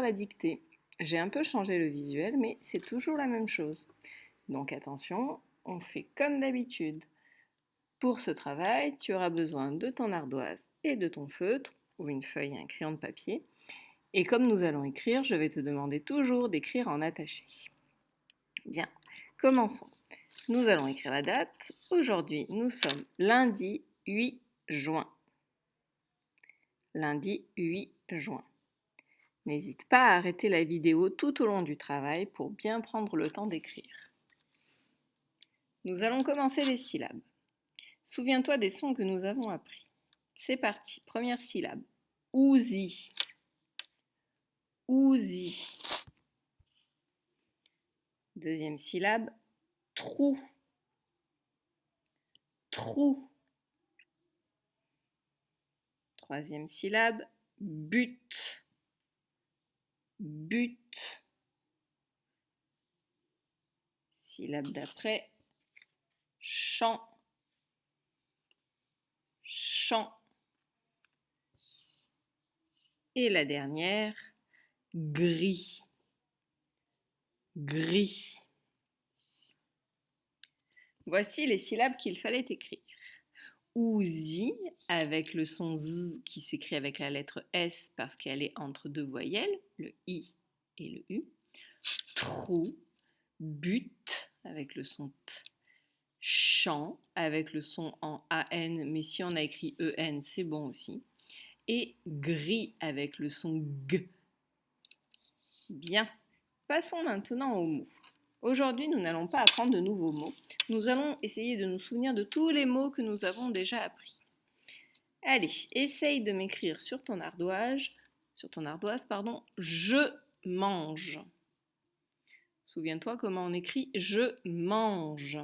La dictée. J'ai un peu changé le visuel, mais c'est toujours la même chose. Donc attention, on fait comme d'habitude. Pour ce travail, tu auras besoin de ton ardoise et de ton feutre, ou une feuille et un crayon de papier. Et comme nous allons écrire, je vais te demander toujours d'écrire en attaché. Bien, commençons. Nous allons écrire la date. Aujourd'hui, nous sommes lundi 8 juin. Lundi 8 juin. N'hésite pas à arrêter la vidéo tout au long du travail pour bien prendre le temps d'écrire. Nous allons commencer les syllabes. Souviens-toi des sons que nous avons appris. C'est parti, première syllabe. Ouzi. Ouzi. Deuxième syllabe. Trou. Trou. Troisième syllabe. But. But. Syllabe d'après. Champ. Champ. Et la dernière. Gris. Gris. Voici les syllabes qu'il fallait écrire. Ouzi, avec le son Z qui s'écrit avec la lettre S parce qu'elle est entre deux voyelles, le I et le U. Trou, but, avec le son T. Champ, avec le son en AN, mais si on a écrit EN, c'est bon aussi. Et gris, avec le son G. Bien. Passons maintenant aux mots. Aujourd'hui, nous n'allons pas apprendre de nouveaux mots. Nous allons essayer de nous souvenir de tous les mots que nous avons déjà appris. Allez, essaye de m'écrire sur ton ardoise, je mange. Souviens-toi comment on écrit je mange.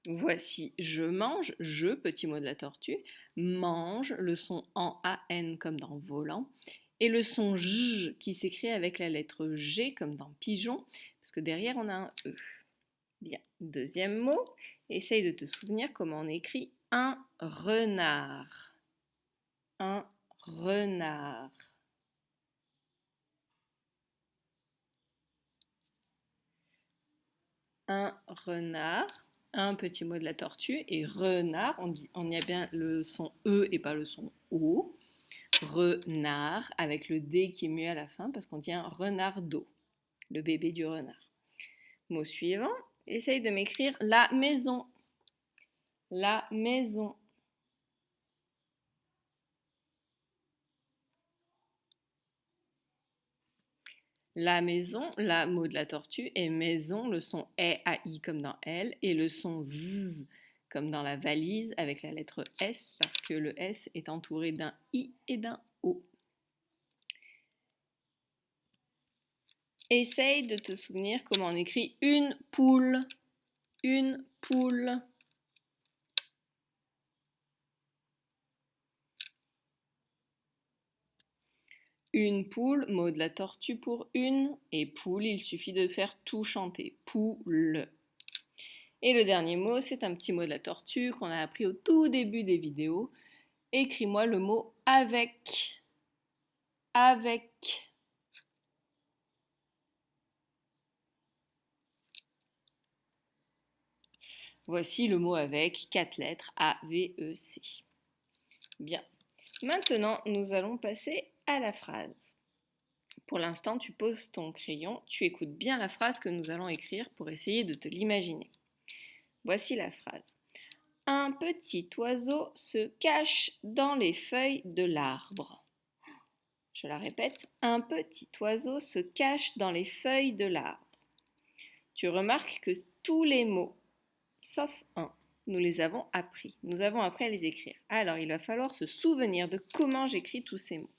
Voici je mange, je, petit mot de la tortue, mange, le son en AN comme dans volant, et le son J qui s'écrit avec la lettre G comme dans pigeon, parce que derrière on a un E. Bien, deuxième mot, essaye de te souvenir comment on écrit un renard. Un renard. Un renard, un petit mot de la tortue, et renard, on y a bien le son E et pas le son O. Renard, avec le D qui est muet à la fin, parce qu'on dit un renardeau, le bébé du renard. Mot suivant, essaye de m'écrire la maison. La maison. La maison, la mot de la tortue, et maison, le son E-A-I comme dans elle, et le son Z comme dans la valise avec la lettre S, parce que le S est entouré d'un I et d'un O. Essaye de te souvenir comment on écrit une poule. Une poule. Une poule, mot de la tortue pour une, et poule, il suffit de faire tout chanter. Poule. Et le dernier mot, c'est un petit mot de la tortue qu'on a appris au tout début des vidéos. Écris-moi le mot avec. Avec. Voici le mot avec, 4 lettres, A-V-E-C. Bien. Maintenant, nous allons passer à la phrase. Pour l'instant, tu poses ton crayon, tu écoutes bien la phrase que nous allons écrire pour essayer de te l'imaginer. Voici la phrase. Un petit oiseau se cache dans les feuilles de l'arbre. Je la répète, un petit oiseau se cache dans les feuilles de l'arbre. Tu remarques que tous les mots, sauf un, nous les avons appris. Nous avons appris à les écrire. Alors, il va falloir se souvenir de comment j'écris tous ces mots.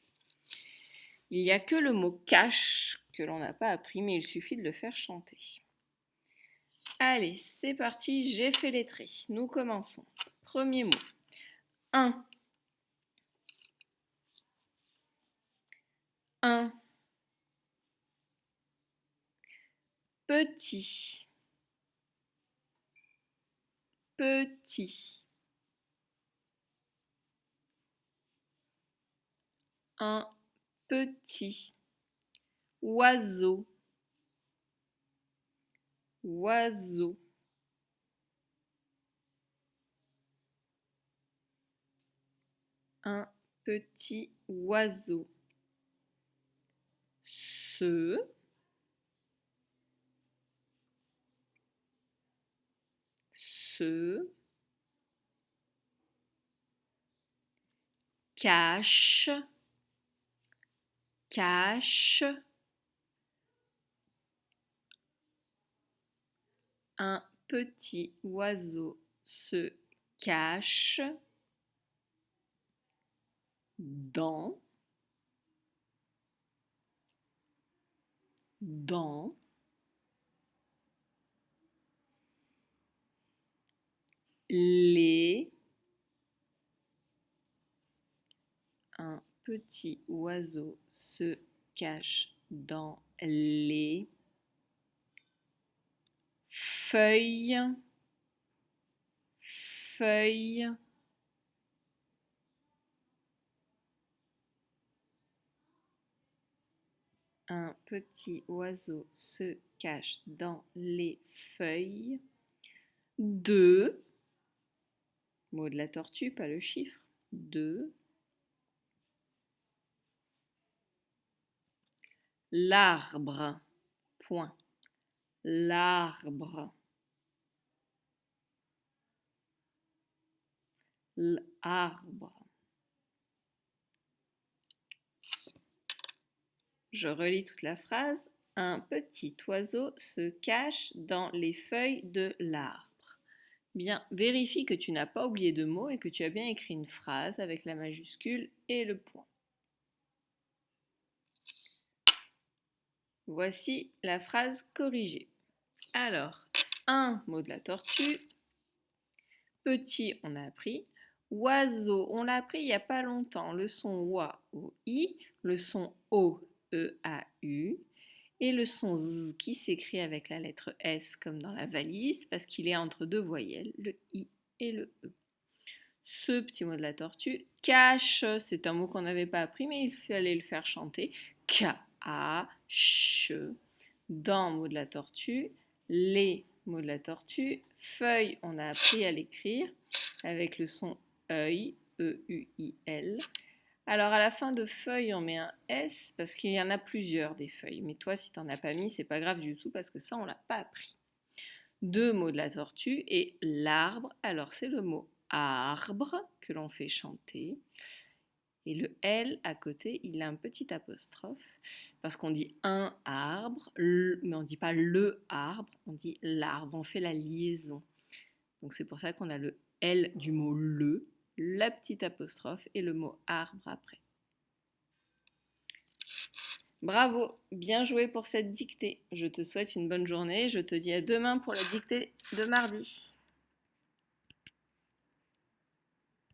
Il n'y a que le mot cache que l'on n'a pas appris, mais il suffit de le faire chanter. Allez, c'est parti, j'ai fait les traits. Nous commençons. Premier mot. Un. Un. Petit. Petit. Un petit oiseau. Oiseau. Un petit oiseau. Se cache, cache. Un petit oiseau se cache dans les. Un petit oiseau se cache dans les feuilles, feuilles. Un petit oiseau se cache dans les feuilles de, mot de la tortue, pas le chiffre, de l'arbre, point, l'arbre, l'arbre. Je relis toute la phrase. Un petit oiseau se cache dans les feuilles de l'arbre. Bien, vérifie que tu n'as pas oublié de mots et que tu as bien écrit une phrase avec la majuscule et le point. Voici la phrase corrigée. Alors, un mot de la tortue. Petit, on a appris. Oiseau, on l'a appris il n'y a pas longtemps. Le son oa, o, i, le son o, e, a, u. Et le son z qui s'écrit avec la lettre S comme dans la valise parce qu'il est entre deux voyelles, le i et le e. Ce petit mot de la tortue, cache, c'est un mot qu'on n'avait pas appris mais il fallait le faire chanter. K-A-Ch. Dans mot de la tortue, les mots de la tortue, feuille, on a appris à l'écrire avec le son œil, E-U-I-L. Alors à la fin de feuille, on met un S parce qu'il y en a plusieurs des feuilles. Mais toi, si tu n'en as pas mis, c'est pas grave du tout parce que ça, on l'a pas appris. Deux mots de la tortue et l'arbre. Alors c'est le mot arbre que l'on fait chanter. Et le L à côté, il a un petit apostrophe parce qu'on dit un arbre, mais on ne dit pas le arbre, on dit l'arbre, on fait la liaison. Donc c'est pour ça qu'on a le L du mot le, la petite apostrophe et le mot arbre après. Bravo, bien joué pour cette dictée. Je te souhaite une bonne journée. Je te dis à demain pour la dictée de mardi.